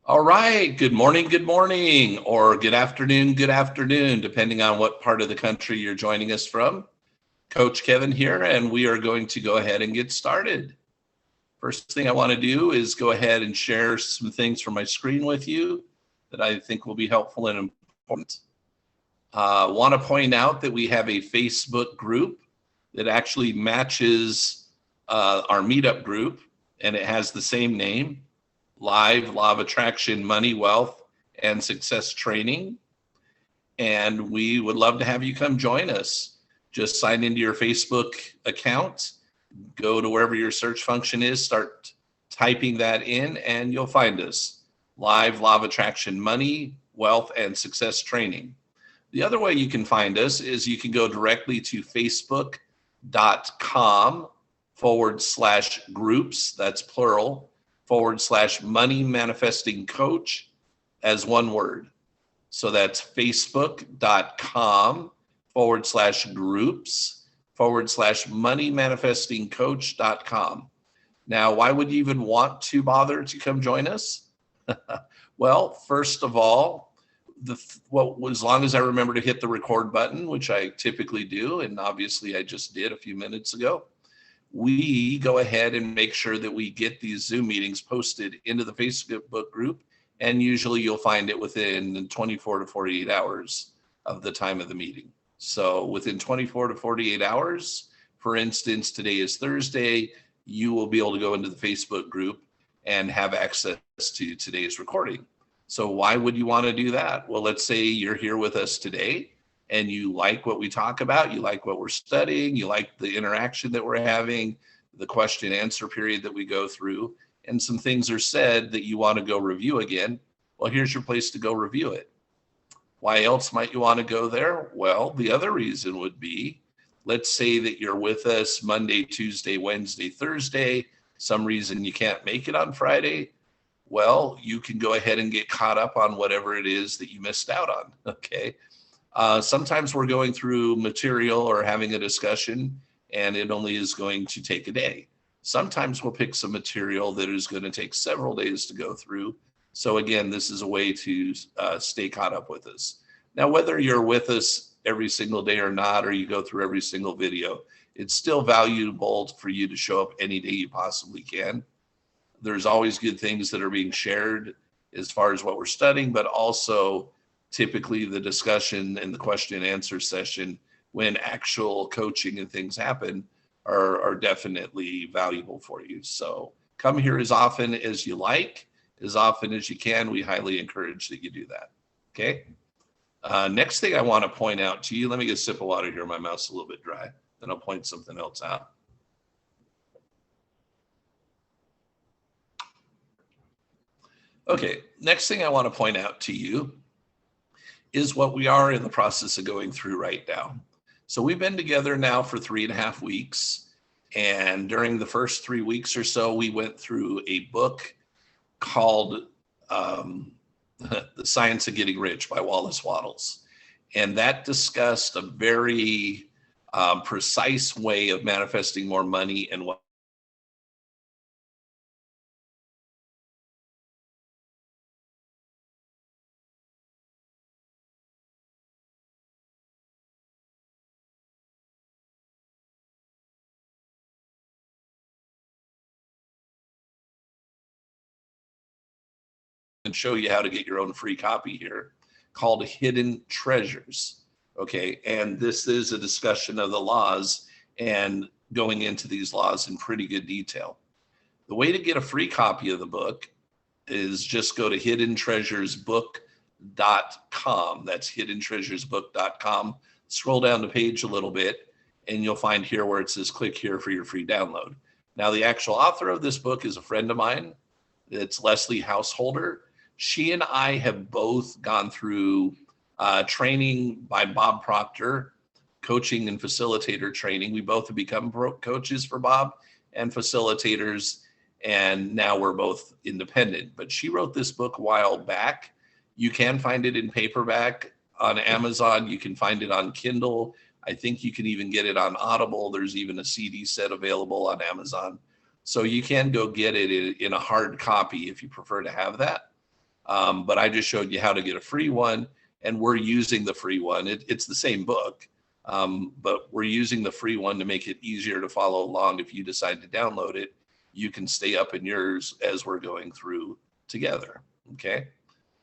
All right. Good morning, or good afternoon, depending on what part of the country you're joining us from. Coach Kevin here, and we are going to go ahead and get started. First thing I want to do is go ahead and share some things from my screen with you that I think will be helpful and important. Want to point out that we have a Facebook group that actually matches our meetup group, and it has the same name. Live Law of Attraction, Money, Wealth, and Success Training. And we would love to have you come join us. Just sign into your Facebook account, go to wherever your search function is, start typing that in, and you'll find us. Live Law of Attraction, Money, Wealth, and Success Training. The other way you can find us is you can go directly to facebook.com/groups, that's plural, /money manifesting coach as one word. So that's facebook.com/groups /money manifesting coach.com. Now, why would you even want to bother to come join us? Well, first of all, as long as I remember to hit the record button, which I typically do, and obviously I just did a few minutes ago, we go ahead and make sure that we get these Zoom meetings posted into the Facebook group, and usually you'll find it within 24 to 48 hours of the time of the meeting. So within 24 to 48 hours, for instance, today is Thursday, you will be able to go into the Facebook group and have access to today's recording. So why would you want to do that? Well, let's say you're here with us today and you like what we talk about, you like what we're studying, you like the interaction that we're having, the question answer period that we go through, and some things are said that you want to go review again. Well, here's your place to go review it. Why else might you want to go there? Well, the other reason would be, let's say that you're with us Monday, Tuesday, Wednesday, Thursday, some reason you can't make it on Friday. Well, you can go ahead and get caught up on whatever it is that you missed out on, okay? Sometimes we're going through material or having a discussion, and it only is going to take a day. Sometimes we'll pick some material that is going to take several days to go through. So again, this is a way to stay caught up with us. Now, whether you're with us every single day or not, or you go through every single video, it's still valuable for you to show up any day you possibly can. There's always good things that are being shared as far as what we're studying, but also typically the discussion and the question and answer session when actual coaching and things happen are definitely valuable for you. So come here as often as you like, as often as you can. We highly encourage that you do that. Okay. Next thing I want to point out to you, let me get a sip of water here. My mouth's a little bit dry. Then I'll point something else out. Okay, next thing I want to point out to you is what we are in the process of going through right now. So we've been together now for 3.5 weeks. And during the first 3 weeks or so, we went through a book called The Science of Getting Rich by Wallace Wattles. And that discussed a very precise way of manifesting more money and what and show you how to get your own free copy here, called Hidden Treasures. Okay, and this is a discussion of the laws and going into these laws in pretty good detail. The way to get a free copy of the book is just go to hiddentreasuresbook.com. That's hiddentreasuresbook.com. Scroll down the page a little bit, and you'll find here where it says click here for your free download. Now, the actual author of this book is a friend of mine. It's Leslie Householder. She and I have both gone through training by Bob Proctor, coaching and facilitator training. We both have become coaches for Bob and facilitators, and now we're both independent. But she wrote this book a while back. You can find it in paperback on Amazon. You can find it on Kindle. I think you can even get it on Audible. There's even a CD set available on Amazon. So you can go get it in a hard copy if you prefer to have that. But I just showed you how to get a free one, and we're using the free one. It's the same book, but we're using the free one to make it easier to follow along. If you decide to download it, you can stay up in yours as we're going through together. Okay.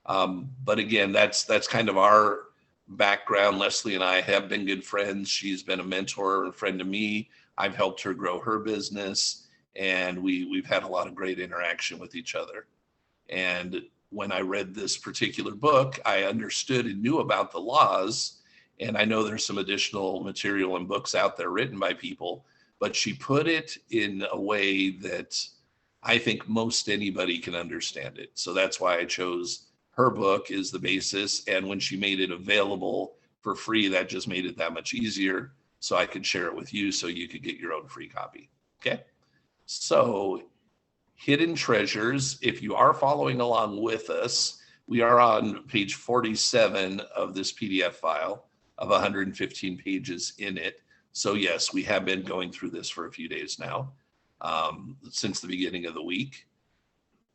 But again, that's kind of our background. Leslie and I have been good friends. She's been a mentor and friend to me. I've helped her grow her business, and we've had a lot of great interaction with each other. And when I read this particular book, I understood and knew about the laws. And I know there's some additional material and books out there written by people, but she put it in a way that I think most anybody can understand it. So that's why I chose her book is the basis. And when she made it available for free, that just made it that much easier. So I could share it with you so you could get your own free copy. Okay. So Hidden Treasures, if you are following along with us, we are on page 47 of this PDF file of 115 pages in it. So yes, we have been going through this for a few days now, since the beginning of the week,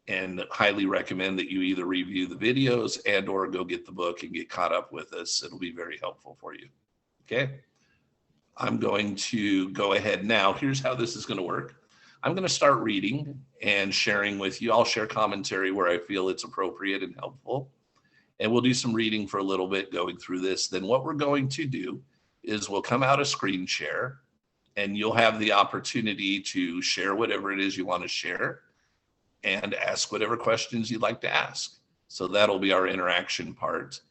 and highly recommend that you either review the videos and or go get the book and get caught up with us. It'll be very helpful for you. Okay. I'm going to go ahead now. Here's how this is going to work. I'm going to start reading and sharing with you. I'll share commentary where I feel it's appropriate and helpful. And we'll do some reading for a little bit going through this. Then what we're going to do is we'll come out a screen share, and you'll have the opportunity to share whatever it is you want to share and ask whatever questions you'd like to ask. So that'll be our interaction part.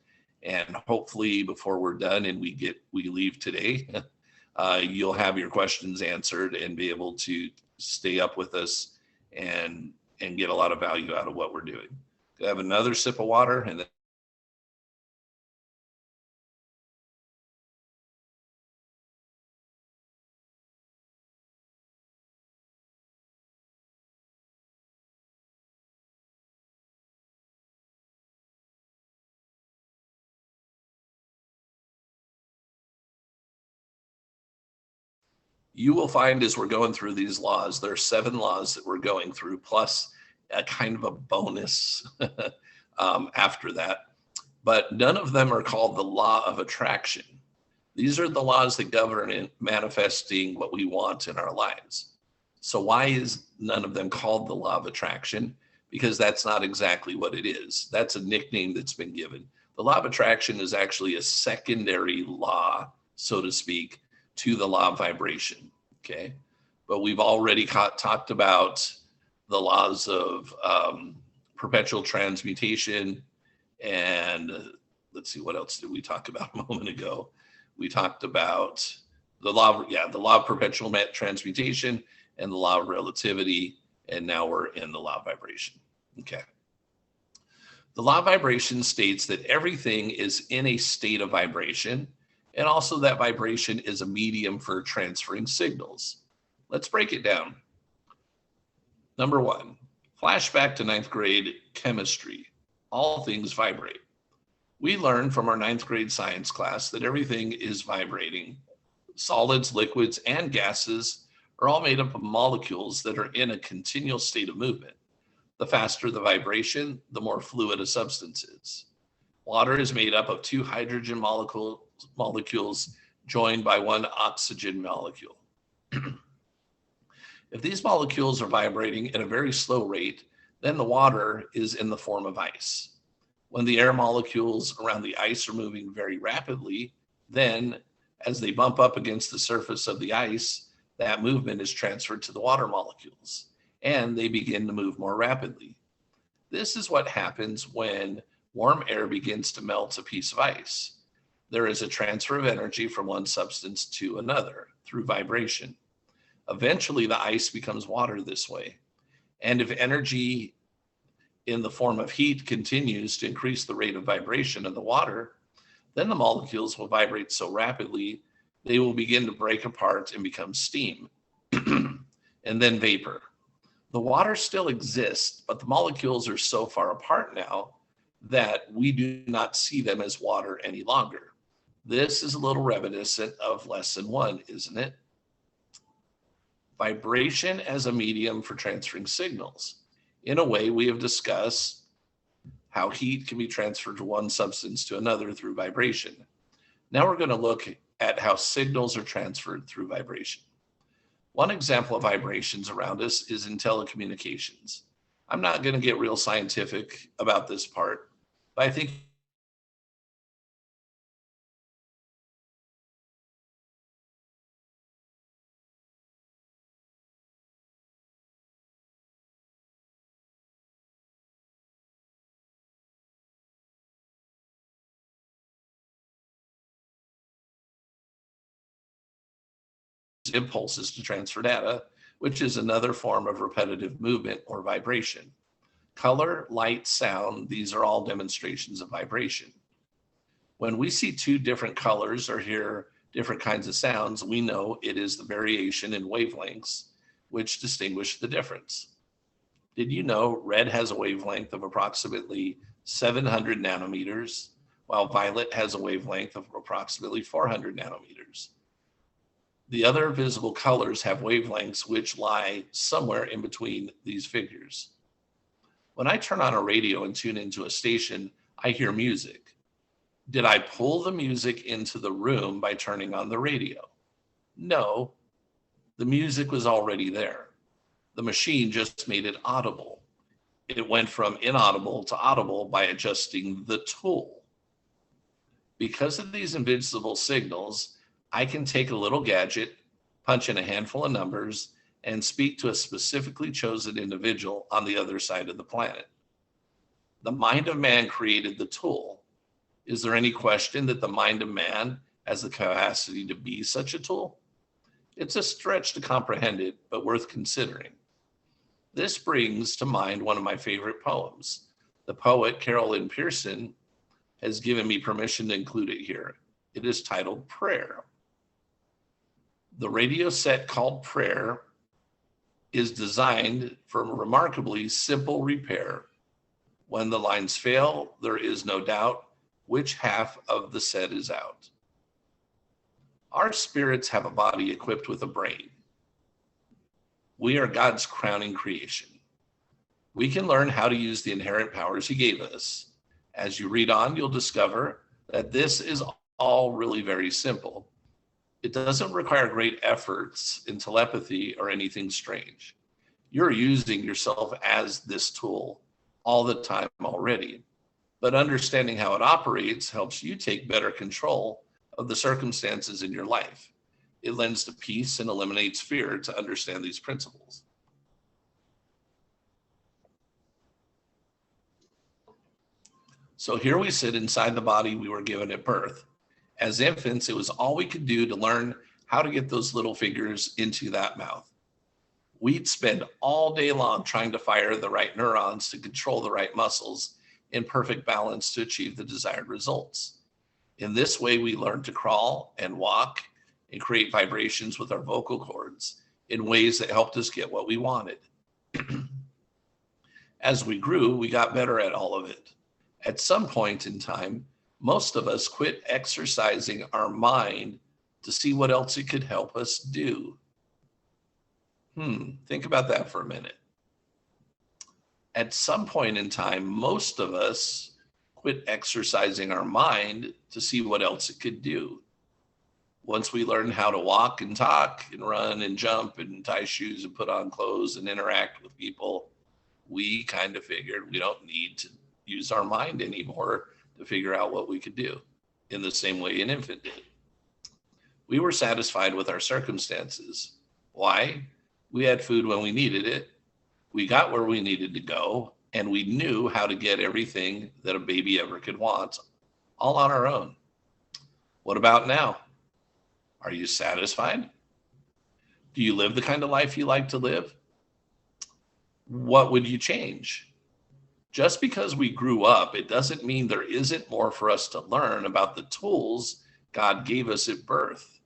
And hopefully before we're done and we leave today, you'll have your questions answered and be able to stay up with us and get a lot of value out of what we're doing. Have another sip of water and then you will find as we're going through these laws, there are 7 laws that we're going through, plus a kind of a bonus after that. But none of them are called the law of attraction. These are the laws that govern in manifesting what we want in our lives. So why is none of them called the law of attraction? Because that's not exactly what it is. That's a nickname that's been given. The law of attraction is actually a secondary law, so to speak, to the law of vibration. Okay. But we've already talked about the laws of perpetual transmutation. And let's see, what else did we talk about a moment ago? We talked about the law of perpetual transmutation and the law of relativity. And now we're in the law of vibration. Okay. The law of vibration states that everything is in a state of vibration, and also that vibration is a medium for transferring signals. Let's break it down. Number 1, flashback to 9th grade chemistry. All things vibrate. We learned from our 9th grade science class that everything is vibrating. Solids, liquids, and gases are all made up of molecules that are in a continual state of movement. The faster the vibration, the more fluid a substance is. Water is made up of 2 hydrogen molecules joined by 1 oxygen molecule. If these molecules are vibrating at a very slow rate, then the water is in the form of ice. When the air molecules around the ice are moving very rapidly, then as they bump up against the surface of the ice, that movement is transferred to the water molecules, and they begin to move more rapidly. This is what happens when warm air begins to melt a piece of ice. There is a transfer of energy from one substance to another through vibration. Eventually, the ice becomes water this way. And if energy in the form of heat continues to increase the rate of vibration of the water, then the molecules will vibrate so rapidly, they will begin to break apart and become steam, and then vapor. The water still exists, but the molecules are so far apart now that we do not see them as water any longer. This is a little reminiscent of lesson 1, isn't it? Vibration as a medium for transferring signals. In a way, we have discussed how heat can be transferred to one substance to another through vibration. Now we're going to look at how signals are transferred through vibration. One example of vibrations around us is in telecommunications. I'm not going to get real scientific about this part, but I think impulses to transfer data, which is another form of repetitive movement or vibration. Color, light, sound, these are all demonstrations of vibration. When we see two different colors or hear different kinds of sounds, we know it is the variation in wavelengths which distinguish the difference. Did you know red has a wavelength of approximately 700 nanometers, while violet has a wavelength of approximately 400 nanometers? The other visible colors have wavelengths which lie somewhere in between these figures. When I turn on a radio and tune into a station, I hear music. Did I pull the music into the room by turning on the radio? No, the music was already there. The machine just made it audible. It went from inaudible to audible by adjusting the tool. Because of these invisible signals, I can take a little gadget, punch in a handful of numbers, and speak to a specifically chosen individual on the other side of the planet. The mind of man created the tool. Is there any question that the mind of man has the capacity to be such a tool? It's a stretch to comprehend it, but worth considering. This brings to mind one of my favorite poems. The poet Carolyn Pearson has given me permission to include it here. It is titled Prayer. The radio set called Prayer is designed for remarkably simple repair. When the lines fail, there is no doubt which half of the set is out. Our spirits have a body equipped with a brain. We are God's crowning creation. We can learn how to use the inherent powers He gave us. As you read on, you'll discover that this is all really very simple. It doesn't require great efforts in telepathy or anything strange. You're using yourself as this tool all the time already, but understanding how it operates helps you take better control of the circumstances in your life. It lends to peace and eliminates fear to understand these principles. So here we sit inside the body we were given at birth. As infants, it was all we could do to learn how to get those little fingers into that mouth. We'd spend all day long trying to fire the right neurons to control the right muscles in perfect balance to achieve the desired results. In this way, we learned to crawl and walk and create vibrations with our vocal cords in ways that helped us get what we wanted. As we grew, we got better at all of it. At some point in time, most of us quit exercising our mind to see what else it could help us do. Think about that for a minute. At some point in time, most of us quit exercising our mind to see what else it could do. Once we learned how to walk and talk and run and jump and tie shoes and put on clothes and interact with people, we kind of figured we don't need to use our mind anymore to figure out what we could do in the same way an infant did. We were satisfied with our circumstances. Why? We had food when we needed it. We got where we needed to go, and we knew how to get everything that a baby ever could want, all on our own. What about now? Are you satisfied? Do you live the kind of life you like to live? What would you change? Just because we grew up, it doesn't mean there isn't more for us to learn about the tools God gave us at birth.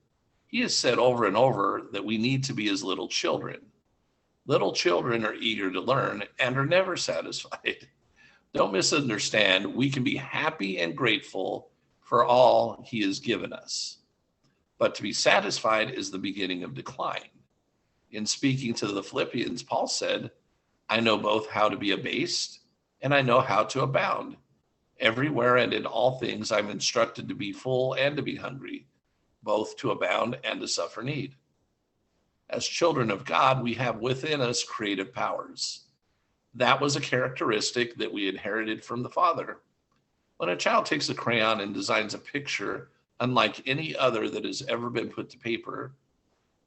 He has said over and over that we need to be as little children. Little children are eager to learn and are never satisfied. Don't misunderstand. We can be happy and grateful for all He has given us. But to be satisfied is the beginning of decline. In speaking to the Philippians, Paul said, I know both how to be abased and I know how to abound. Everywhere and in all things, I'm instructed to be full and to be hungry, both to abound and to suffer need. As children of God, we have within us creative powers. That was a characteristic that we inherited from the Father. When a child takes a crayon and designs a picture unlike any other that has ever been put to paper,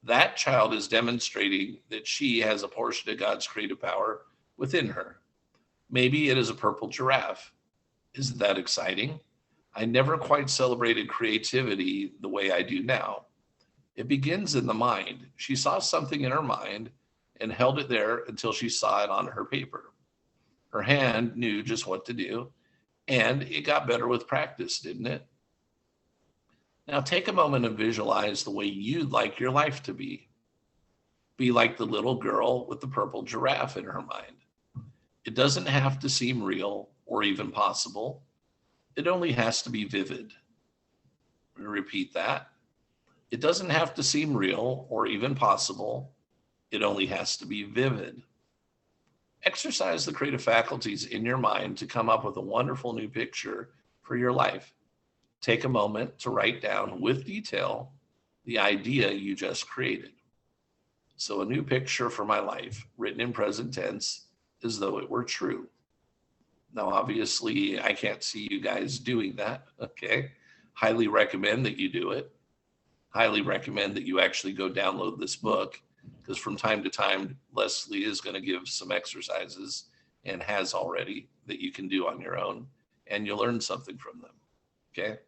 that child is demonstrating that she has a portion of God's creative power within her. Maybe it is a purple giraffe. Isn't that exciting? I never quite celebrated creativity the way I do now. It begins in the mind. She saw something in her mind and held it there until she saw it on her paper. Her hand knew just what to do, and it got better with practice, didn't it? Now take a moment and visualize the way you'd like your life to be. Be like the little girl with the purple giraffe in her mind. It doesn't have to seem real or even possible. It only has to be vivid. Repeat that. It doesn't have to seem real or even possible. It only has to be vivid. Exercise the creative faculties in your mind to come up with a wonderful new picture for your life. Take a moment to write down with detail the idea you just created. So a new picture for my life, written in present tense as though it were true. Now, obviously, I can't see you guys doing that, okay? Highly recommend that you do it. Highly recommend that you actually go download this book, because from time to time, Leslie is going to give some exercises and has already that you can do on your own, and you'll learn something from them, okay?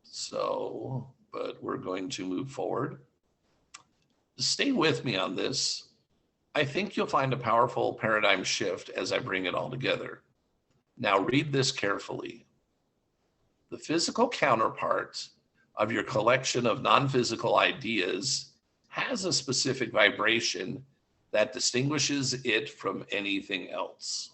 So, but we're going to move forward. Stay with me on this. I think you'll find a powerful paradigm shift as I bring it all together. Now read this carefully. The physical counterpart of your collection of non-physical ideas has a specific vibration that distinguishes it from anything else.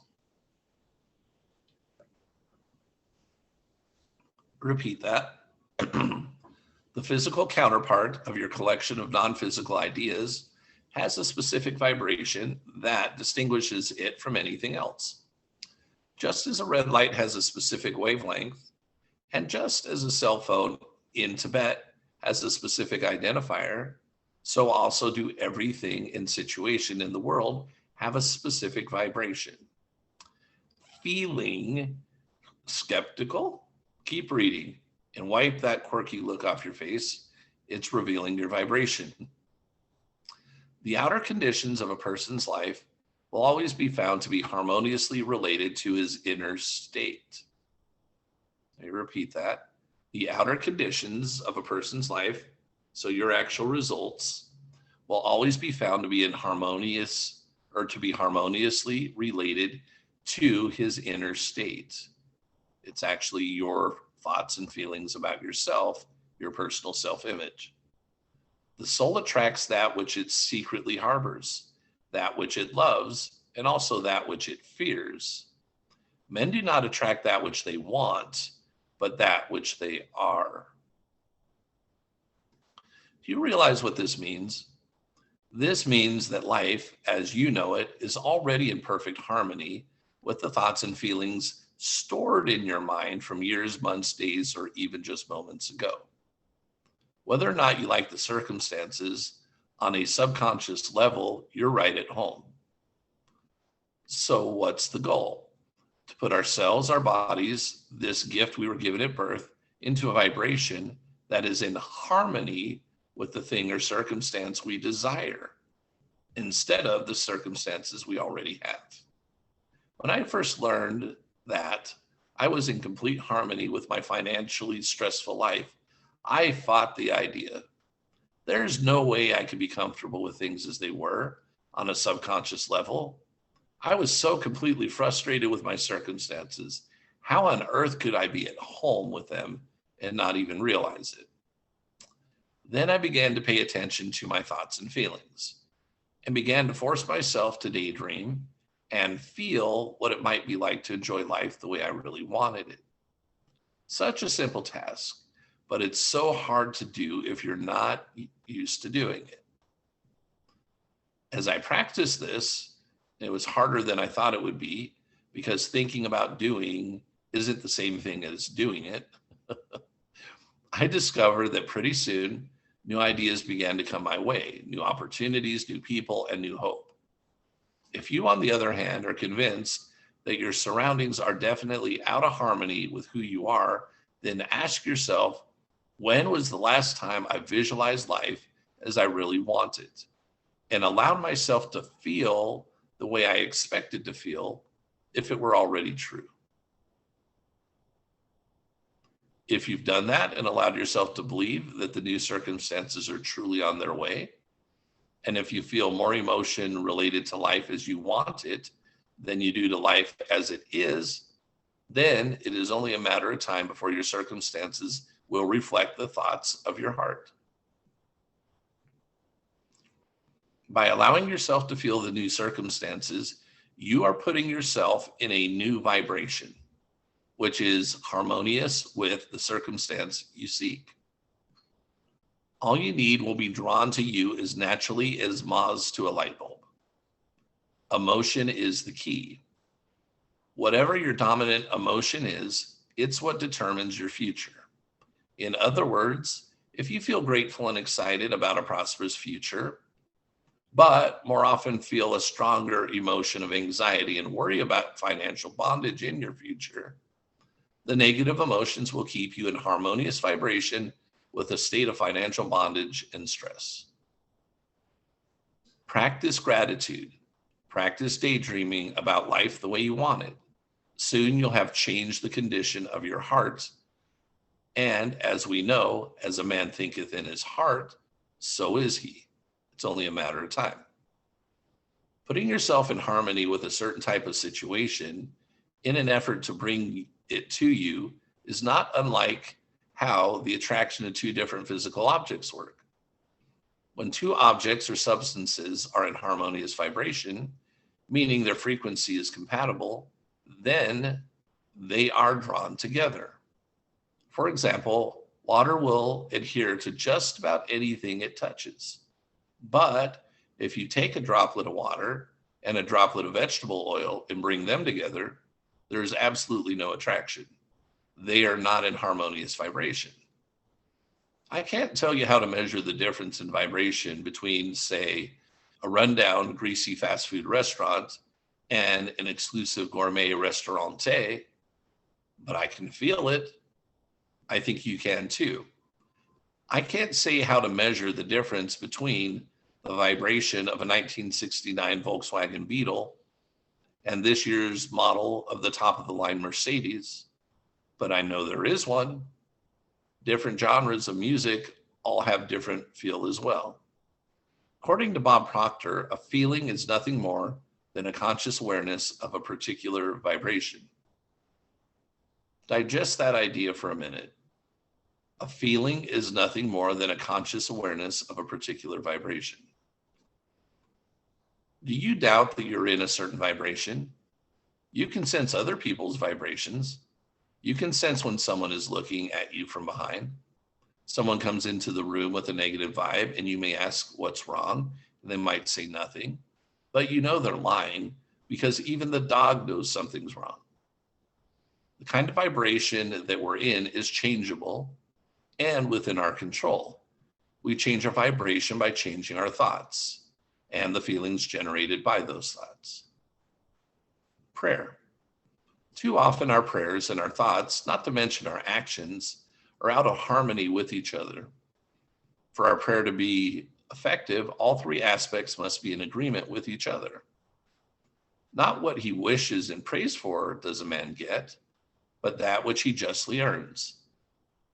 Repeat that. The physical counterpart of your collection of non-physical ideas has a specific vibration that distinguishes it from anything else. Just as a red light has a specific wavelength, and just as a cell phone in Tibet has a specific identifier, so also do everything and situation in the world have a specific vibration. Feeling skeptical? Keep reading and wipe that quirky look off your face. It's revealing your vibration. The outer conditions of a person's life will always be found to be harmoniously related to his inner state. Let me repeat that. The outer conditions of a person's life, so your actual results, will always be found to be harmoniously related to his inner state. It's actually your thoughts and feelings about yourself, your personal self-image. The soul attracts that which it secretly harbors, that which it loves, and also that which it fears. Men do not attract that which they want, but that which they are. Do you realize what this means? This means that life, as you know it, is already in perfect harmony with the thoughts and feelings stored in your mind from years, months, days, or even just moments ago. Whether or not you like the circumstances, on a subconscious level, you're right at home. So what's the goal? To put ourselves, our bodies, this gift we were given at birth, into a vibration that is in harmony with the thing or circumstance we desire, instead of the circumstances we already have. When I first learned that I was in complete harmony with my financially stressful life, I fought the idea. There's no way I could be comfortable with things as they were on a subconscious level. I was so completely frustrated with my circumstances. How on earth could I be at home with them and not even realize it? Then I began to pay attention to my thoughts and feelings and began to force myself to daydream and feel what it might be like to enjoy life the way I really wanted it. Such a simple task, but it's so hard to do if you're not used to doing it. As I practiced this It was harder than I thought it would be because thinking about doing isn't the same thing as doing it. I discovered that pretty soon new ideas began to come my way, new opportunities, new people, and new hope. If you, on the other hand, are convinced that your surroundings are definitely out of harmony with who you are, then ask yourself, when was the last time I visualized life as I really wanted and allowed myself to feel the way I expected to feel if it were already true? If you've done that and allowed yourself to believe that the new circumstances are truly on their way, and if you feel more emotion related to life as you want it than you do to life as it is, then it is only a matter of time before your circumstances will reflect the thoughts of your heart. By allowing yourself to feel the new circumstances, you are putting yourself in a new vibration, which is harmonious with the circumstance you seek. All you need will be drawn to you as naturally as moths to a light bulb. Emotion is the key. Whatever your dominant emotion is, it's what determines your future. In other words, if you feel grateful and excited about a prosperous future, but more often feel a stronger emotion of anxiety and worry about financial bondage in your future, the negative emotions will keep you in harmonious vibration with a state of financial bondage and stress. Practice gratitude. Practice daydreaming about life the way you want it. Soon you'll have changed the condition of your heart. And as we know, as a man thinketh in his heart, so is he. It's only a matter of time. Putting yourself in harmony with a certain type of situation in an effort to bring it to you is not unlike how the attraction of two different physical objects work. When two objects or substances are in harmonious vibration, meaning their frequency is compatible, then they are drawn together. For example, water will adhere to just about anything it touches. But if you take a droplet of water and a droplet of vegetable oil and bring them together, there is absolutely no attraction. They are not in harmonious vibration. I can't tell you how to measure the difference in vibration between, say, a rundown, greasy fast food restaurant and an exclusive gourmet restaurante, but I can feel it. I think you can too. I can't say how to measure the difference between the vibration of a 1969 Volkswagen Beetle and this year's model of the top of the line Mercedes, but I know there is one. Different genres of music all have different feel as well. According to Bob Proctor, a feeling is nothing more than a conscious awareness of a particular vibration. Digest that idea for a minute. A feeling is nothing more than a conscious awareness of a particular vibration. Do you doubt that you're in a certain vibration? You can sense other people's vibrations. You can sense when someone is looking at you from behind. Someone comes into the room with a negative vibe and you may ask what's wrong, and they might say nothing, but you know they're lying because even the dog knows something's wrong. The kind of vibration that we're in is changeable and within our control. We change our vibration by changing our thoughts and the feelings generated by those thoughts. Prayer. Too often our prayers and our thoughts, not to mention our actions, are out of harmony with each other. For our prayer to be effective, all three aspects must be in agreement with each other. Not what he wishes and prays for does a man get, but that which he justly earns.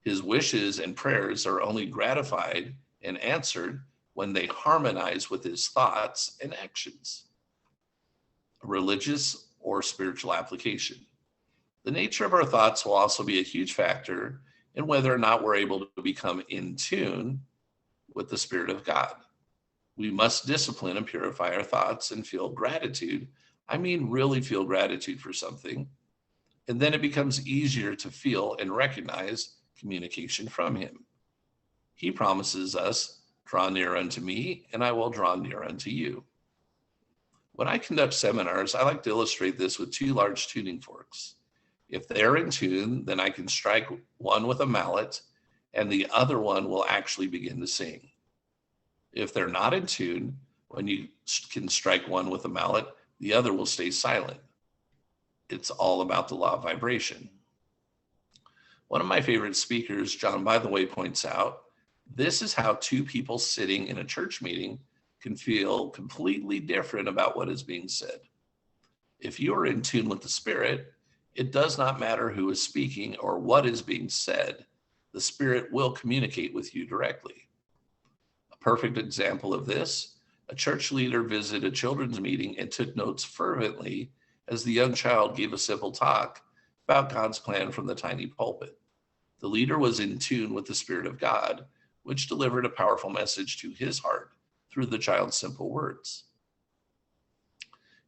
His wishes and prayers are only gratified and answered when they harmonize with his thoughts and actions. A religious or spiritual application. The nature of our thoughts will also be a huge factor in whether or not we're able to become in tune with the Spirit of God. We must discipline and purify our thoughts and feel gratitude. I mean, really feel gratitude for something. And then it becomes easier to feel and recognize communication from him. He promises us, draw near unto me, and I will draw near unto you. When I conduct seminars, I like to illustrate this with two large tuning forks. If they're in tune, then I can strike one with a mallet and the other one will actually begin to sing. If they're not in tune, when you can strike one with a mallet, the other will stay silent. It's all about the law of vibration. One of my favorite speakers, John By the Way, points out, this is how two people sitting in a church meeting can feel completely different about what is being said. If you are in tune with the Spirit, it does not matter who is speaking or what is being said. The Spirit will communicate with you directly. A perfect example of this, a church leader visited a children's meeting and took notes fervently as the young child gave a simple talk about God's plan from the tiny pulpit. The leader was in tune with the Spirit of God, which delivered a powerful message to his heart through the child's simple words.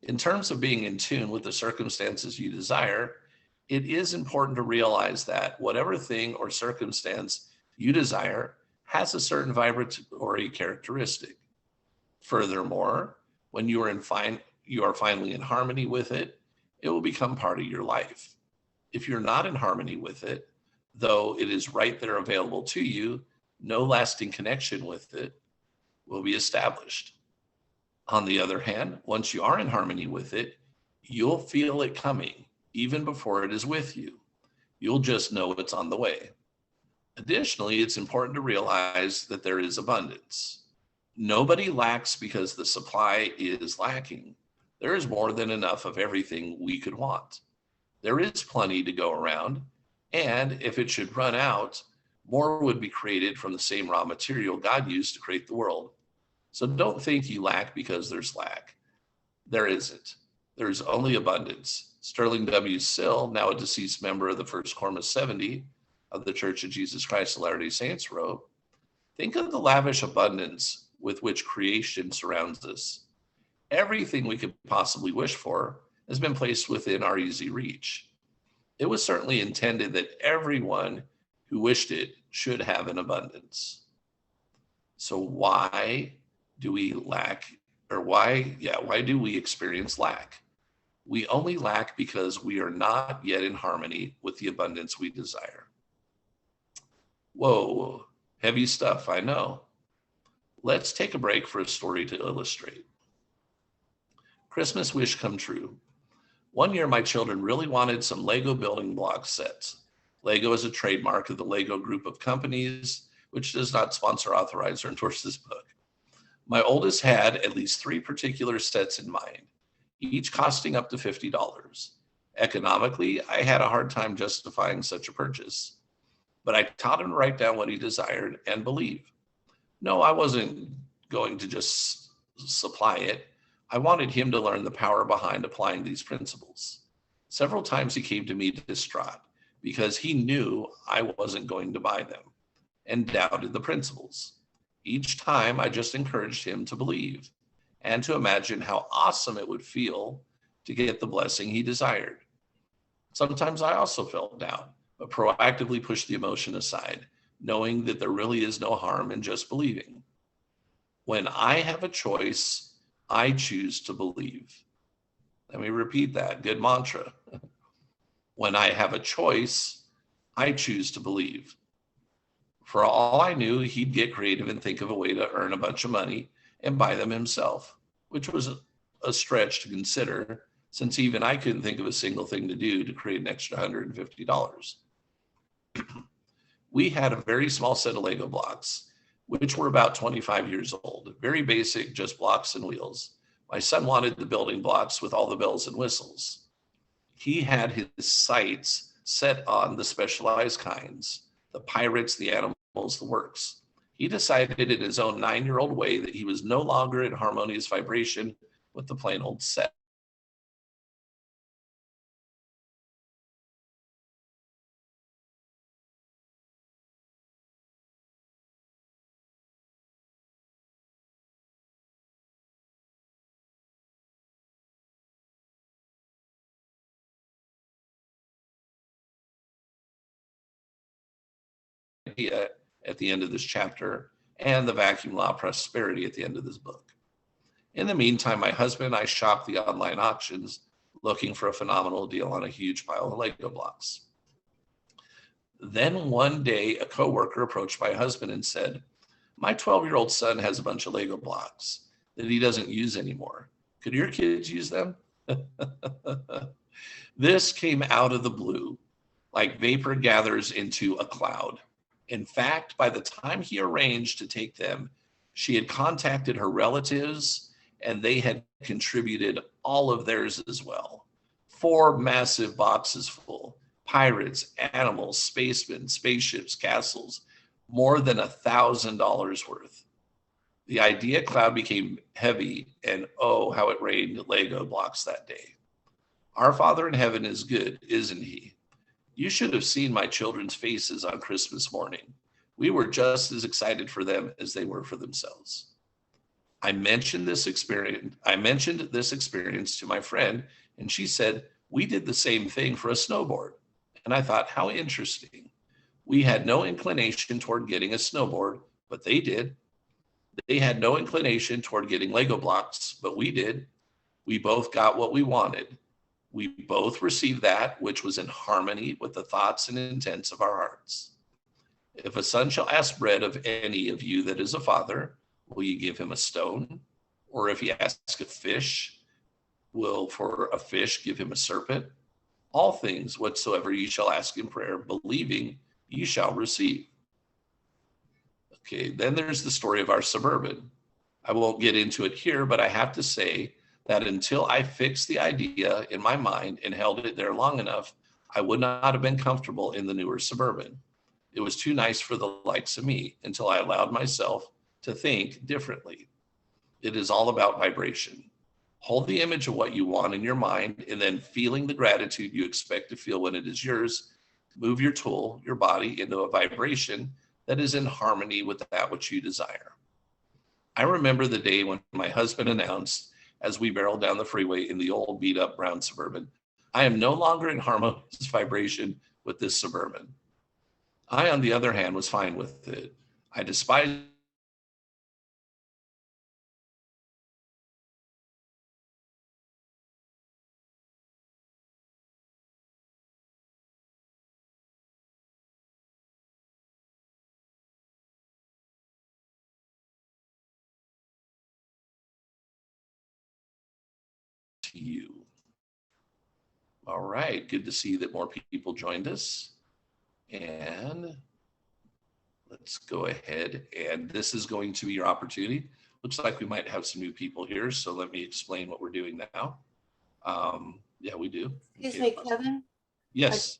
In terms of being in tune with the circumstances you desire, it is important to realize that whatever thing or circumstance you desire has a certain vibratory characteristic. Furthermore, when you are finally in harmony with it, it will become part of your life. If you're not in harmony with it, though it is right there available to you, no lasting connection with it will be established. On the other hand, once you are in harmony with it, you'll feel it coming even before it is with you. You'll just know it's on the way. Additionally, it's important to realize that there is abundance. Nobody lacks because the supply is lacking. There is more than enough of everything we could want. There is plenty to go around, and if it should run out, more would be created from the same raw material God used to create the world. So don't think you lack because there's lack. There isn't. There's only abundance. Sterling W. Sill, now a deceased member of the First Quorum of 70 of the Church of Jesus Christ of Latter-day Saints, wrote, think of the lavish abundance with which creation surrounds us. Everything we could possibly wish for has been placed within our easy reach. It was certainly intended that everyone who wished it should have an abundance. So why do we lack, or why do we experience lack? We only lack because we are not yet in harmony with the abundance we desire. Whoa, heavy stuff, I know. Let's take a break for a story to illustrate. Christmas wish come true. One year, my children really wanted some Lego building block sets. Lego is a trademark of the Lego group of companies, which does not sponsor, authorize, or endorse this book. My oldest had at least 3 particular sets in mind, each costing up to $50. Economically, I had a hard time justifying such a purchase, but I taught him to write down what he desired and believe. No, I wasn't going to just supply it. I wanted him to learn the power behind applying these principles. Several times he came to me distraught because he knew I wasn't going to buy them and doubted the principles. Each time I just encouraged him to believe and to imagine how awesome it would feel to get the blessing he desired. Sometimes I also felt down, but proactively pushed the emotion aside, knowing that there really is no harm in just believing. When I have a choice, I choose to believe. Let me repeat that. Good mantra. When I have a choice, I choose to believe. For all I knew, he'd get creative and think of a way to earn a bunch of money and buy them himself, which was a stretch to consider, since even I couldn't think of a single thing to do to create an extra $150. We had a very small set of Lego blocks, which were about 25 years old, very basic, just blocks and wheels. My son wanted the building blocks with all the bells and whistles. He had his sights set on the specialized kinds, the pirates, the animals, the works. He decided in his own 9-year-old way that he was no longer in harmonious vibration with the plain old set. At the end of this chapter, and the vacuum law of prosperity at the end of this book. In the meantime, my husband and I shopped the online auctions looking for a phenomenal deal on a huge pile of Lego blocks. Then one day, a coworker approached my husband and said, "My 12-year-old son has a bunch of Lego blocks that he doesn't use anymore. Could your kids use them?" This came out of the blue, like vapor gathers into a cloud. In fact, by the time he arranged to take them, she had contacted her relatives and they had contributed all of theirs as well. 4 massive boxes full: pirates, animals, spacemen, spaceships, castles, more than $1,000 worth. The idea cloud became heavy, and oh, how it rained Lego blocks that day. Our Father in heaven is good, isn't he? You should have seen my children's faces on Christmas morning. We were just as excited for them as they were for themselves. I mentioned this experience to my friend, and she said, "We did the same thing for a snowboard." And I thought, how interesting. We had no inclination toward getting a snowboard, but they did. They had no inclination toward getting Lego blocks, but we did. We both got what we wanted. We both received that which was in harmony with the thoughts and intents of our hearts. If a son shall ask bread of any of you that is a father, will you give him a stone? Or if he asks a fish, will for a fish give him a serpent? All things whatsoever ye shall ask in prayer, believing, ye shall receive. Okay, then there's the story of our Suburban. I won't get into it here, but I have to say that until I fixed the idea in my mind and held it there long enough, I would not have been comfortable in the newer Suburban. It was too nice for the likes of me until I allowed myself to think differently. It is all about vibration. Hold the image of what you want in your mind, and then feeling the gratitude you expect to feel when it is yours, move your tool, your body, into a vibration that is in harmony with that which you desire. I remember the day when my husband announced, as we barreled down the freeway in the old beat up brown Suburban, "I am no longer in harmonious vibration with this Suburban." I, on the other hand, was fine with it. I despised you. All right, good to see that more people joined us. And let's go ahead, and this is going to be your opportunity. Looks like we might have some new people here, so let me explain what we're doing now. Yeah, we do. Excuse me, Kevin. Yes.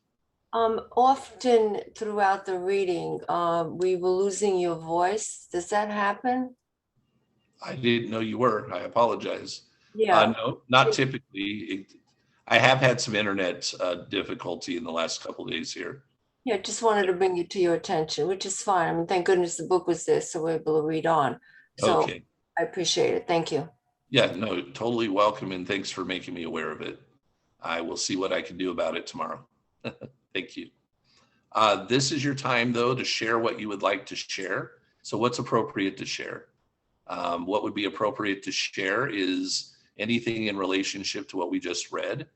Often throughout the reading, we were losing your voice. Does that happen? I didn't know you were. I apologize. Yeah. No, not typically. I have had some internet difficulty in the last couple of days here. Yeah, just wanted to bring it to your attention, which is fine. I mean, thank goodness the book was there, so we're able to read on. So Okay. I appreciate it. Thank you. Yeah, no, totally welcome, and thanks for making me aware of it. I will see what I can do about it tomorrow. Thank you. This is your time, though, to share what you would like to share. So what's appropriate to share? What would be appropriate to share is anything in relationship to what we just read.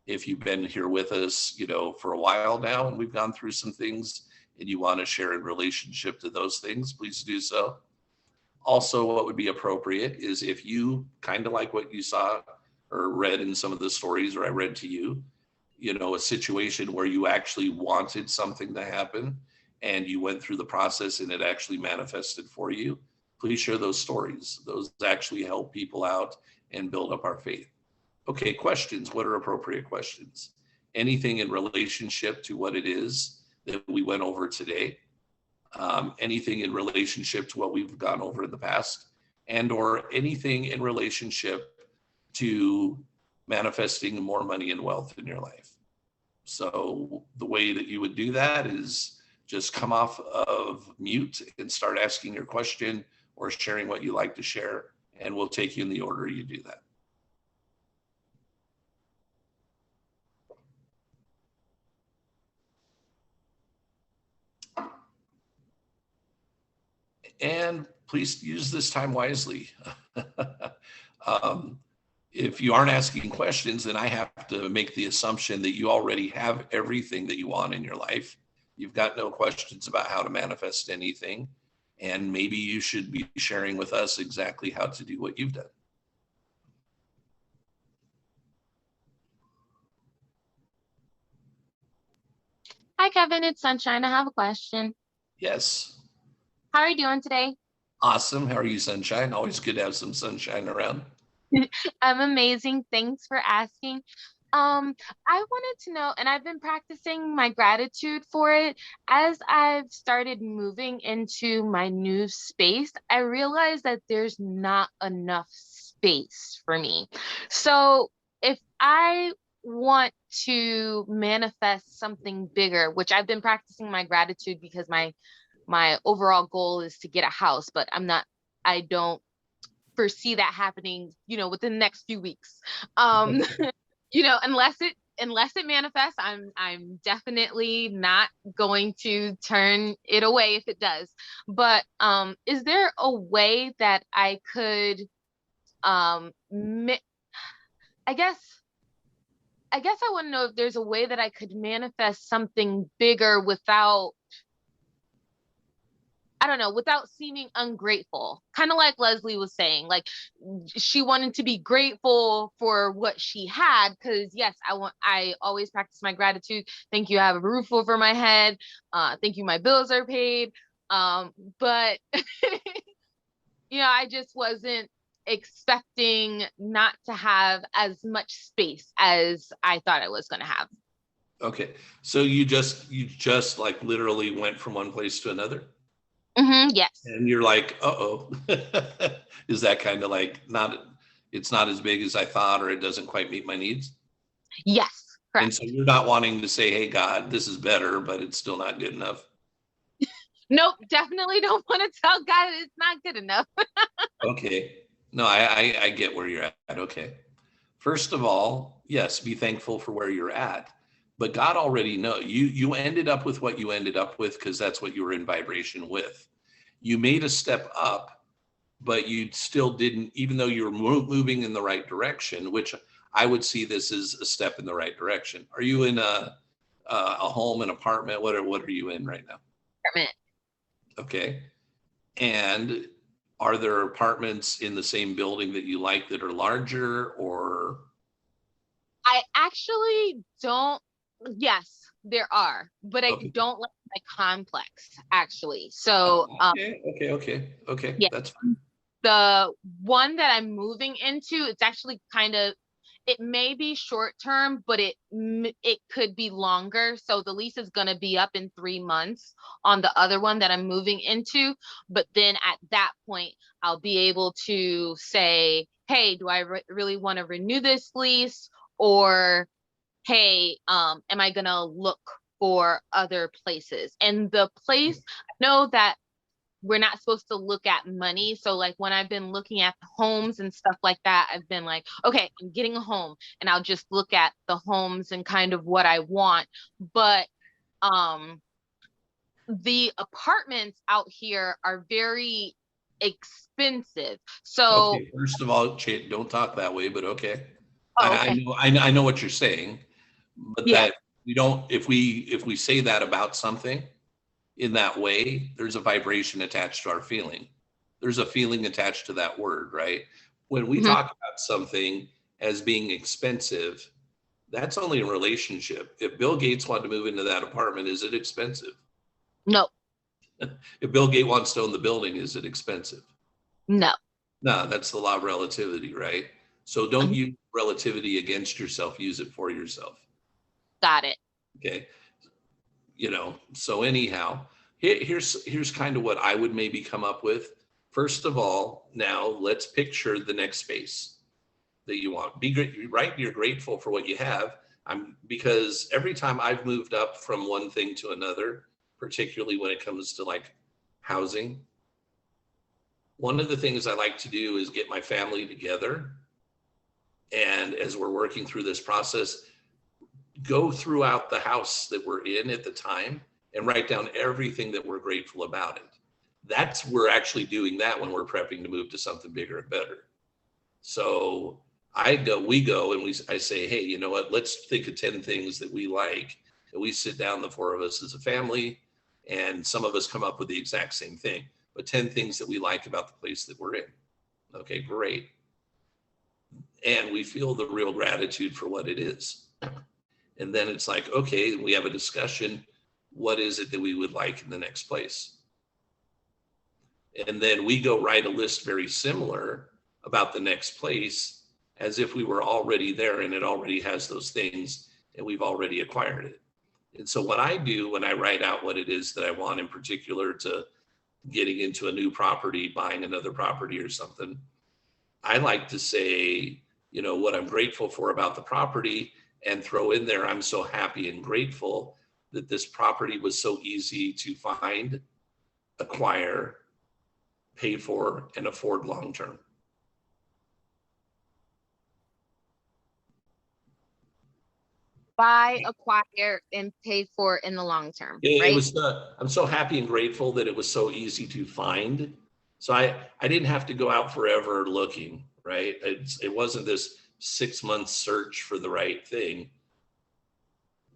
If you've been here with us, for a while now, and we've gone through some things and you want to share in relationship to those things, please do so. Also, what would be appropriate is if you kind of like what you saw or read in some of the stories, or I read to you, a situation where you actually wanted something to happen and you went through the process and it actually manifested for you, please share those stories. Those actually help people out and build up our faith. Okay, questions. What are appropriate questions? Anything in relationship to what it is that we went over today? Anything in relationship to what we've gone over in the past? And or anything in relationship to manifesting more money and wealth in your life? So the way that you would do that is just come off of mute and start asking your question or sharing what you like to share, and we'll take you in the order you do that. And please use this time wisely. If you aren't asking questions, then I have to make the assumption that you already have everything that you want in your life. You've got no questions about how to manifest anything. And maybe you should be sharing with us exactly how to do what you've done. Hi, Kevin. It's Sunshine. I have a question. Yes. How are you doing today? Awesome. How are you, Sunshine? Always good to have some sunshine around. I'm amazing. Thanks for asking. I wanted to know, and I've been practicing my gratitude for it. As I've started moving into my new space, I realized that there's not enough space for me. So if I want to manifest something bigger, which I've been practicing my gratitude because my overall goal is to get a house, but I don't foresee that happening, within the next few weeks. Unless it manifests, I'm definitely not going to turn it away if it does. But is there a way that I could I guess I guess I want to know if there's a way that I could manifest something bigger without, I don't know, without seeming ungrateful. Kind of like Leslie was saying, like she wanted to be grateful for what she had. Cause yes, I always practice my gratitude. Thank you. I have a roof over my head. Thank you. My bills are paid. But I just wasn't expecting not to have as much space as I thought I was going to have. Okay. So you just like literally went from one place to another? Yes. And you're like, uh-oh. Is that kind of like it's not as big as I thought, or it doesn't quite meet my needs? Yes, correct. And so you're not wanting to say, hey, God, this is better, but it's still not good enough. Nope, definitely don't want to tell God it's not good enough. Okay. No, I get where you're at. Okay. First of all, yes, be thankful for where you're at. But God already knows. You ended up with what you ended up with because that's what you were in vibration with. You made a step up, but you still didn't, even though you were moving in the right direction, which I would see this as a step in the right direction. Are you in a home, an apartment? What are you in right now? Apartment. Okay. And are there apartments in the same building that you like that are larger, or? I actually don't. Yes, there are, but I Okay. don't like my complex actually. So, Okay. yeah, That's fine. the one that I'm moving into, it's actually it may be short term, but it could be longer. So the lease is going to be up in 3 months on the other one that I'm moving into. But then at that point, I'll be able to say, hey, do I really want to renew this lease? Or, hey, am I going to look for other places? And the place, I know that we're not supposed to look at money. So like when I've been looking at homes and stuff like that, I've been like, okay, I'm getting a home, and I'll just look at the homes and kind of what I want. But the apartments out here are very expensive. So Okay, first of all, don't talk that way, but okay. oh, I okay. know I know what you're saying, but Yeah. that we don't, if we say that about something in that way, there's a vibration attached to our feeling. There's a feeling attached to that word, right? When we Mhm. talk about something as being expensive, that's only a relationship. If Bill Gates wanted to move into that apartment, is it expensive? No. If Bill Gates wants to own the building, is it expensive? No. No, that's the law of relativity, right? So don't Mhm. use relativity against yourself, use it for yourself. Got it. Okay. So anyhow, here's kind of what I would maybe come up with. First of all, now let's picture the next space that you want. Be great, right? You're grateful for what you have. Because every time I've moved up from one thing to another, particularly when it comes to like housing, one of the things I like to do is get my family together. And as we're working through this process, go throughout the house that we're in at the time and write down everything that we're grateful about it. We're actually doing that when we're prepping to move to something bigger and better. So we go and I say, hey, you know what, let's think of 10 things that we like. And we sit down, the four of us as a family, and some of us come up with the exact same thing, but 10 things that we like about the place that we're in. Okay, great. And we feel the real gratitude for what it is. And then it's like, okay, we have a discussion. What is it that we would like in the next place? And then we go write a list very similar about the next place, as if we were already there and it already has those things and we've already acquired it. And so what I do when I write out what it is that I want in particular to getting into a new property, buying another property or something, I like to say, you know, what I'm grateful for about the property, and throw in there, I'm so happy and grateful that this property was so easy to find, acquire, pay for, and afford long-term. Buy, acquire, and pay for in the long term, right? It was I'm so happy and grateful that it was so easy to find. So I didn't have to go out forever looking, right? It wasn't this 6-month search for the right thing.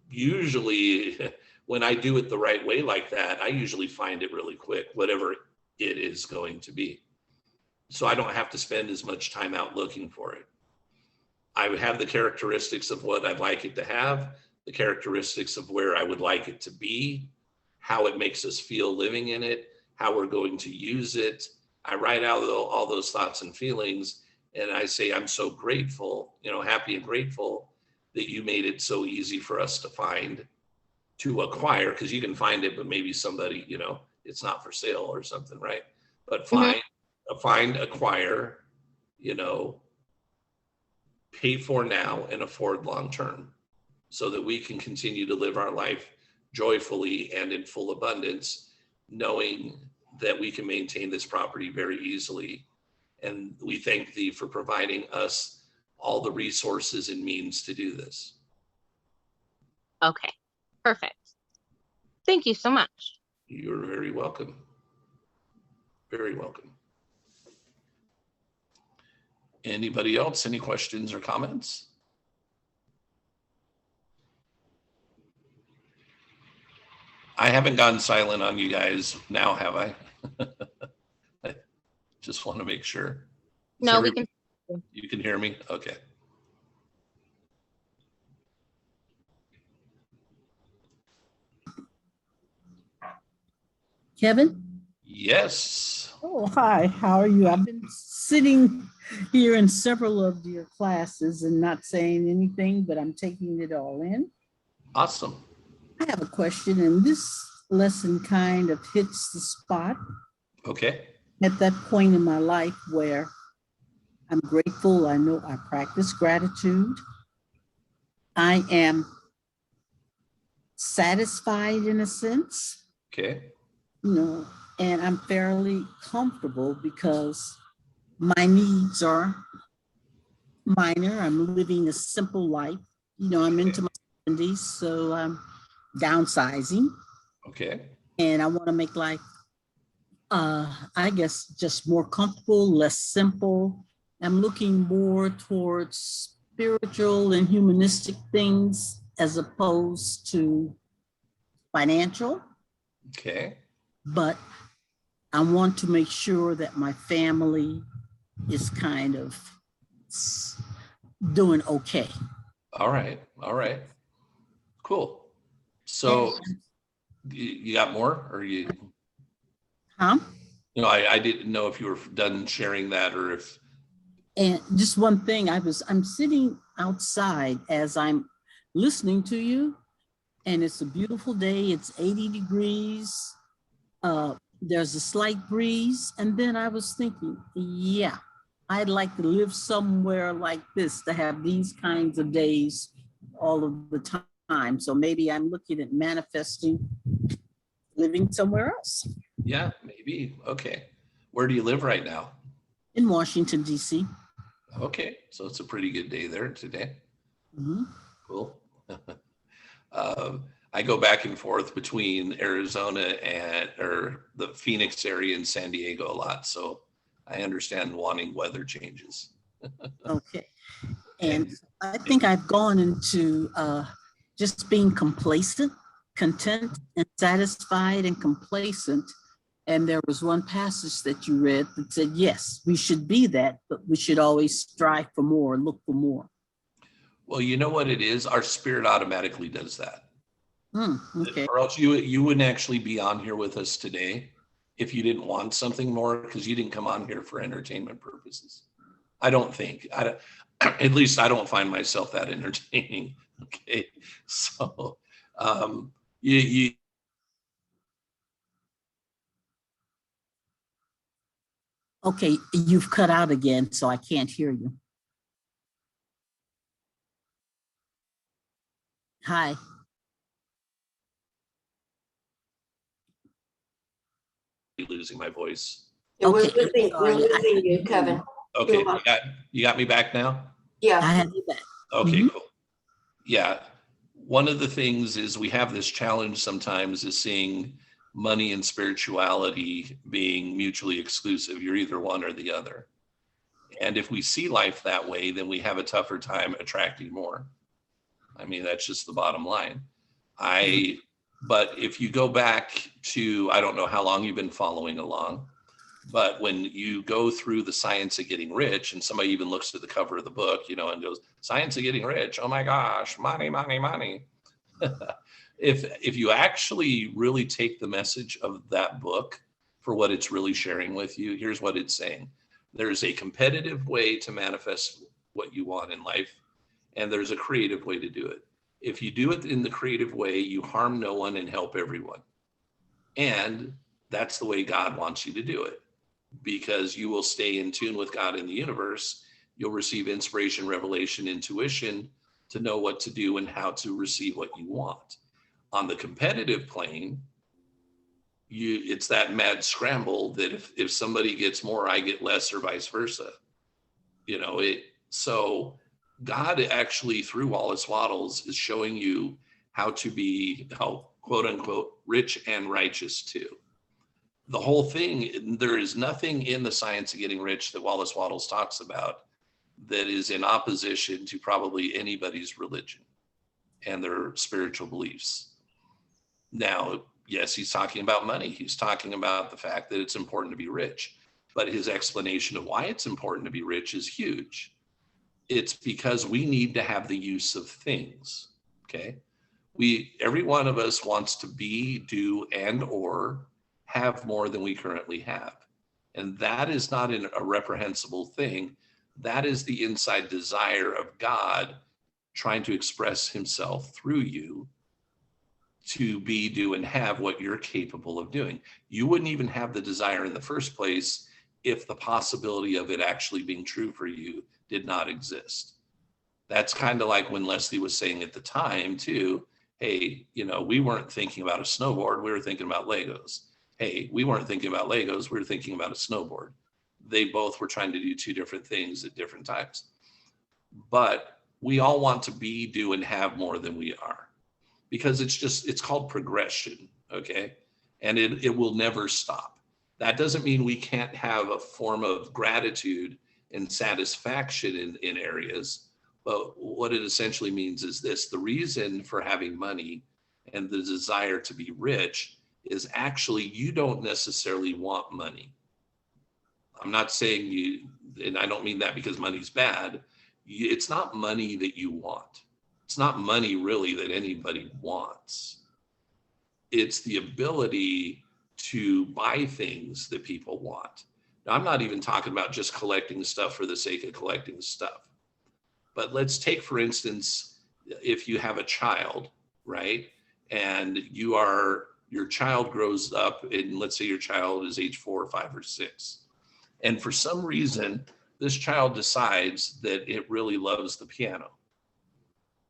Usually when I do it the right way like that, I usually find it really quick, whatever it is going to be. So I don't have to spend as much time out looking for it. I would have the characteristics of what I'd like it to have, the characteristics of where I would like it to be, how it makes us feel living in it, how we're going to use it. I write out all those thoughts and feelings, and I say, I'm so grateful, you know, happy and grateful that you made it so easy for us to find, to acquire, because you can find it, but maybe somebody, you know, it's not for sale or something, right? But find, acquire, you know, pay for now and afford long-term, so that we can continue to live our life joyfully and in full abundance, knowing that we can maintain this property very easily. And we thank thee for providing us all the resources and means to do this. Okay, perfect. Thank you so much. You're very welcome. Very welcome. Anybody else? Any questions or comments? I haven't gone silent on you guys now, have I? I just want to make sure. No, we can. You can hear me? Okay. Kevin? Yes. Oh, hi. How are you? I've been sitting here in several of your classes and not saying anything, but I'm taking it all in. Awesome. I have a question, and this lesson kind of hits the spot. Okay. At that point in my life where I'm grateful, I know I practice gratitude. I am satisfied in a sense. Okay. You know, and I'm fairly comfortable because my needs are minor. I'm living a simple life. You know, I'm into my 70s, so I'm downsizing. Okay. And I want to make life, I guess, just more comfortable, less simple. I'm looking more towards spiritual and humanistic things as opposed to financial. Okay. But I want to make sure that my family is kind of doing okay. All right. All right. Cool. So you got more, or you? Huh? No, I didn't know if you were done sharing that or if. And just one thing, I'm sitting outside as I'm listening to you, and it's a beautiful day. It's 80 degrees. There's a slight breeze. And then I was thinking, yeah, I'd like to live somewhere like this, to have these kinds of days all of the time. So maybe I'm looking at manifesting living somewhere else. Yeah, maybe. Okay. Where do you live right now? In Washington, D.C. Okay. So it's a pretty good day there today. Mm-hmm. Cool. I go back and forth between Arizona or the Phoenix area and San Diego a lot. So I understand wanting weather changes. Okay. And I think I've gone into just being complacent, content and satisfied and complacent. And there was one passage that you read that said, yes, we should be that, but we should always strive for more, look for more. Well, you know what it is? Our spirit automatically does that. Okay. Or else you wouldn't actually be on here with us today if you didn't want something more, because you didn't come on here for entertainment purposes. I don't think. At least I don't find myself that entertaining. Okay. So you Okay, you've cut out again, so I can't hear you. Hi. losing my voice. Yeah, we're Okay, losing, we're sorry, I losing you, couldn't hear Kevin. you. Okay, You're welcome. you got me back now? Yeah. I have you back. Okay, Mhm. cool. Yeah. One of the things is we have this challenge sometimes is seeing money and spirituality being mutually exclusive. You're either one or the other. And if we see life that way, then we have a tougher time attracting more. I mean, that's just the bottom line. But if you go back to, I don't know how long you've been following along, but when you go through the Science of Getting Rich, and somebody even looks at the cover of the book, you know, and goes, Science of Getting Rich, oh my gosh, money, money, money. If you actually really take the message of that book for what it's really sharing with you, here's what it's saying. There's a competitive way to manifest what you want in life, and there's a creative way to do it. If you do it in the creative way, you harm no one and help everyone. And that's the way God wants you to do it, because you will stay in tune with God in the universe. You'll receive inspiration, revelation, intuition to know what to do and how to receive what you want. On the competitive plane, it's that mad scramble that if somebody gets more, I get less, or vice versa. You know, so God actually, through Wallace Wattles, is showing you how to be, quote unquote, rich and righteous too. The whole thing, there is nothing in the Science of Getting Rich that Wallace Wattles talks about that is in opposition to probably anybody's religion and their spiritual beliefs. Now, yes, he's talking about money. He's talking about the fact that it's important to be rich, but his explanation of why it's important to be rich is huge. It's because we need to have the use of things, okay? Every one of us wants to be, do, and or have more than we currently have. And that is not a reprehensible thing. That is the inside desire of God trying to express himself through you to be, do, and have what you're capable of doing. You wouldn't even have the desire in the first place if the possibility of it actually being true for you did not exist. That's kind of like when Leslie was saying at the time too, hey, you know, we weren't thinking about a snowboard, we were thinking about Legos. Hey, we weren't thinking about Legos, we were thinking about a snowboard. They both were trying to do two different things at different times. But we all want to be, do, and have more than we are, because it's called progression, okay? And it will never stop. That doesn't mean we can't have a form of gratitude and satisfaction in areas, but what it essentially means is this: the reason for having money and the desire to be rich is actually you don't necessarily want money. I'm not saying you, and I don't mean that because money's bad. It's not money that you want. It's not money really that anybody wants. It's the ability to buy things that people want. Now, I'm not even talking about just collecting stuff for the sake of collecting stuff. But let's take, for instance, if you have a child, right? And your child grows up, and let's say your child is age 4 or 5 or 6. And for some reason, this child decides that it really loves the piano.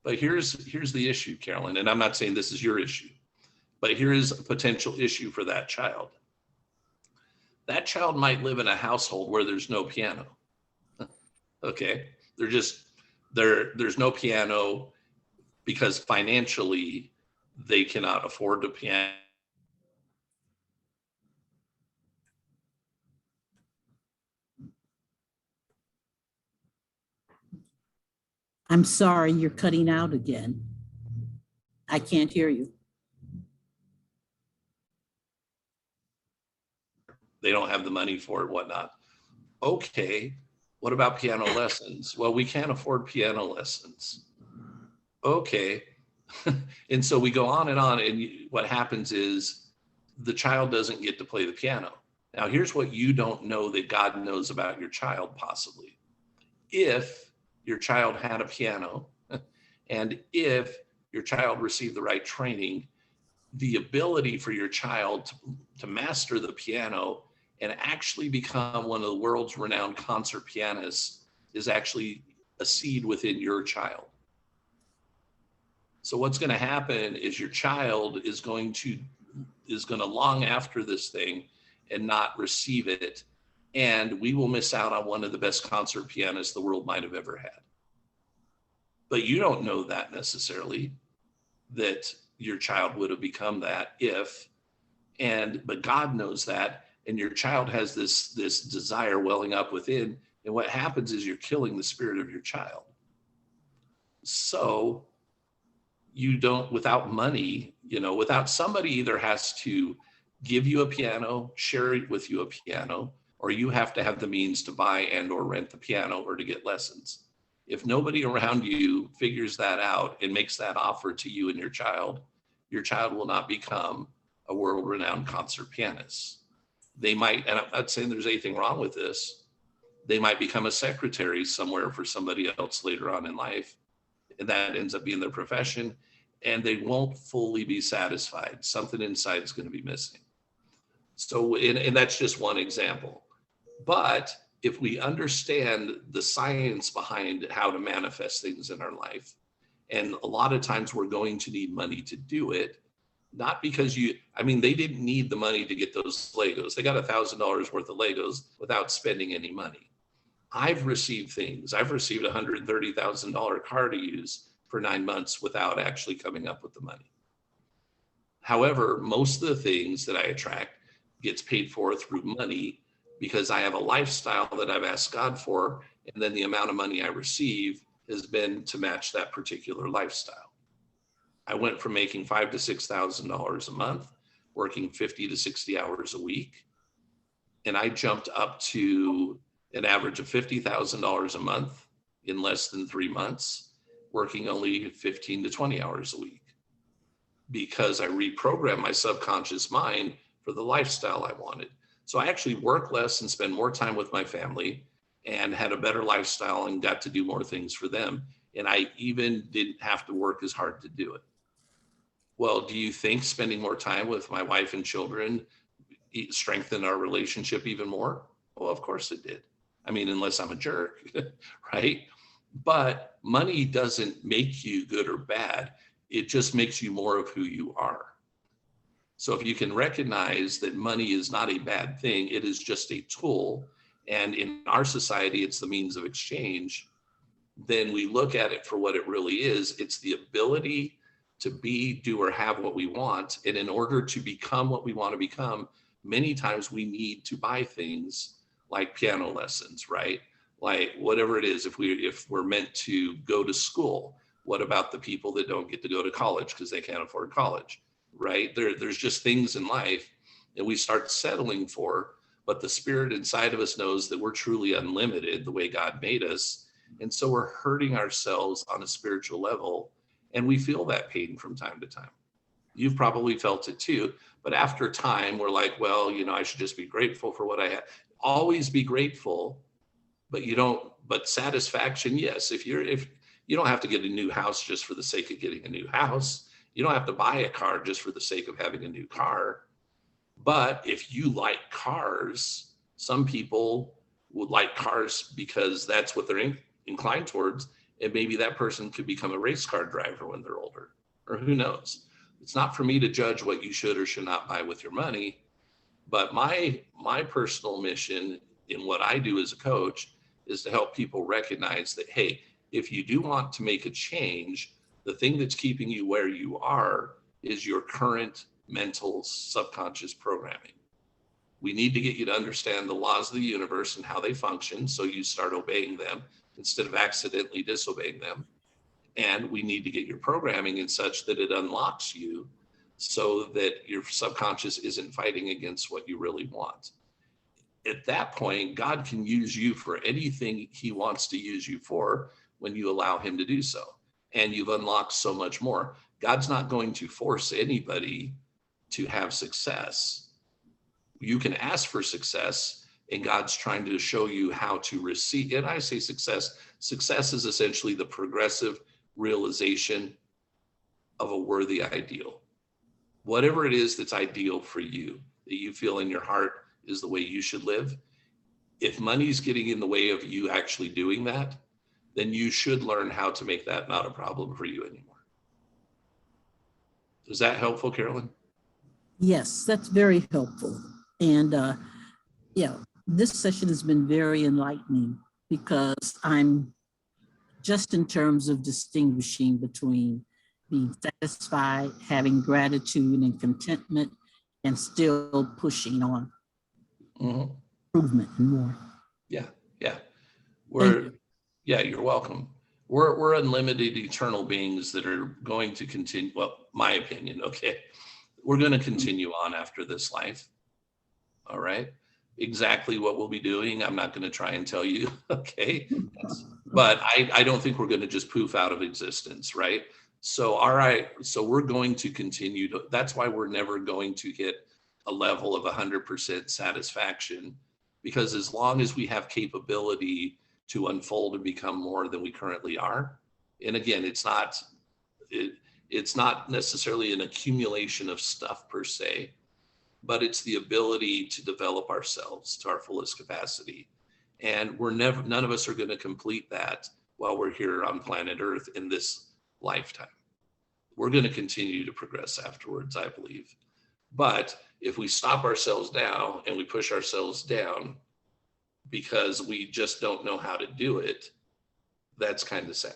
But here's the issue, Carolyn, and I'm not saying this is your issue, but here is a potential issue for that child. That child might live in a household where there's no piano. Okay, there's no piano because financially they cannot afford a piano. I'm sorry, you're cutting out again. I can't hear you. They don't have the money for it, whatnot. Okay, what about piano lessons? Well, we can't afford piano lessons. Okay. And so we go on, and what happens is the child doesn't get to play the piano. Now, here's what you don't know that God knows about your child, possibly. If your child had a piano, and if your child received the right training, the ability for your child to master the piano and actually become one of the world's renowned concert pianists is actually a seed within your child. So what's going to happen is your child is going to long after this thing and not receive it, and we will miss out on one of the best concert pianists the world might have ever had. But you don't know that necessarily, that your child would have become that but God knows that, and your child has this desire welling up within, and what happens is you're killing the spirit of your child. So you don't, without money, without somebody either has to give you a piano, share with you a piano, or you have to have the means to buy and or rent the piano or to get lessons. If nobody around you figures that out and makes that offer to you and your child will not become a world-renowned concert pianist. They might, and I'm not saying there's anything wrong with this, they might become a secretary somewhere for somebody else later on in life, and that ends up being their profession, and they won't fully be satisfied. Something inside is going to be missing. So, and that's just one example. But if we understand the science behind how to manifest things in our life, and a lot of times we're going to need money to do it, not because they didn't need the money to get those Legos. They got $1,000 worth of Legos without spending any money. I've received a $130,000 car to use for 9 months without actually coming up with the money. However, most of the things that I attract gets paid for through money, because I have a lifestyle that I've asked God for, and then the amount of money I receive has been to match that particular lifestyle. I went from making $5,000 to $6,000 a month, working 50 to 60 hours a week, and I jumped up to an average of $50,000 a month in less than 3 months, working only 15 to 20 hours a week, because I reprogrammed my subconscious mind for the lifestyle I wanted. So I actually work less and spend more time with my family and had a better lifestyle and got to do more things for them. And I even didn't have to work as hard to do it. Well, do you think spending more time with my wife and children strengthened our relationship even more? Well, of course it did. Unless I'm a jerk, right? But money doesn't make you good or bad. It just makes you more of who you are. So if you can recognize that money is not a bad thing, it is just a tool, and in our society, it's the means of exchange, then we look at it for what it really is. It's the ability to be, do, or have what we want. And in order to become what we want to become, many times we need to buy things like piano lessons, right? Like whatever it is, if we're meant to go to school, what about the people that don't get to go to college because they can't afford college, right? There's just things in life that we start settling for, but the spirit inside of us knows that we're truly unlimited the way God made us. And so we're hurting ourselves on a spiritual level, and we feel that pain from time to time. You've probably felt it too, but after time, we're like, well, I should just be grateful for what I have. Always be grateful, but satisfaction, yes. If you don't have to get a new house just for the sake of getting a new house. You don't have to buy a car just for the sake of having a new car. But if you like cars, some people would like cars because that's what they're inclined towards. And maybe that person could become a race car driver when they're older, or who knows. It's not for me to judge what you should or should not buy with your money. But my personal mission in what I do as a coach is to help people recognize that, hey, if you do want to make a change, the thing that's keeping you where you are is your current mental subconscious programming. We need to get you to understand the laws of the universe and how they function, so you start obeying them instead of accidentally disobeying them. And we need to get your programming in such that it unlocks you so that your subconscious isn't fighting against what you really want. At that point, God can use you for anything he wants to use you for when you allow him to do so. And you've unlocked so much more. God's not going to force anybody to have success. You can ask for success, and God's trying to show you how to receive. And I say success. Success is essentially the progressive realization of a worthy ideal. Whatever it is that's ideal for you, that you feel in your heart is the way you should live. If money's getting in the way of you actually doing that, then you should learn how to make that not a problem for you anymore. Is that helpful, Carolyn? Yes, that's very helpful. And yeah, this session has been very enlightening because I'm just in terms of distinguishing between being satisfied, having gratitude and contentment, and still pushing on improvement and more. Yeah. Thank you. Yeah, you're welcome. We're unlimited eternal beings that are going to continue. Well, my opinion, okay. We're going to continue on after this life. All right. Exactly what we'll be doing, I'm not going to try and tell you. Okay. But I don't think we're going to just poof out of existence, right? So, all right. So we're going to continue to, that's why we're never going to hit a level of 100% satisfaction, because as long as we have capability to unfold and become more than we currently are. And again, it's not necessarily an accumulation of stuff per se, but it's the ability to develop ourselves to our fullest capacity. And none of us are going to complete that while we're here on planet Earth in this lifetime. We're going to continue to progress afterwards, I believe. But if we stop ourselves now and we push ourselves down because we just don't know how to do it, that's kind of sad.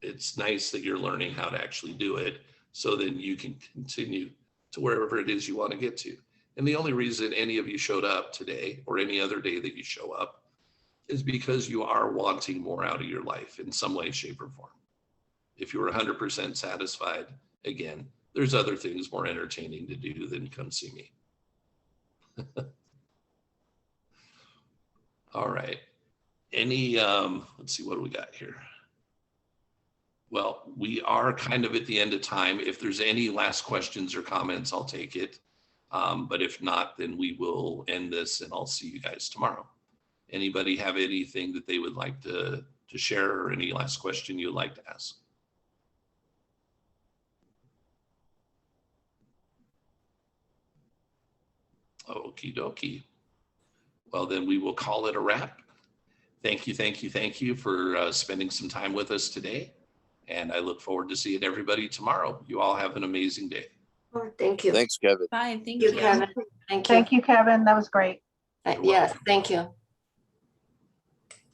It's nice that you're learning how to actually do it so then you can continue to wherever it is you want to get to. And the only reason any of you showed up today or any other day that you show up is because you are wanting more out of your life in some way, shape, or form. If you're 100% satisfied, again, there's other things more entertaining to do than come see me. All right. Any, let's see, what do we got here? Well, we are kind of at the end of time. If there's any last questions or comments, I'll take it. But if not, then we will end this and I'll see you guys tomorrow. Anybody have anything that they would like to share or any last question you'd like to ask? Okie dokie. Well, then we will call it a wrap. Thank you for spending some time with us today. And I look forward to seeing everybody tomorrow. You all have an amazing day. Oh, thank you. Thanks, Kevin. Bye. Thank You, you. Kevin. Thank you. Thank you, Kevin. That was great. You're Yes, welcome. thank you.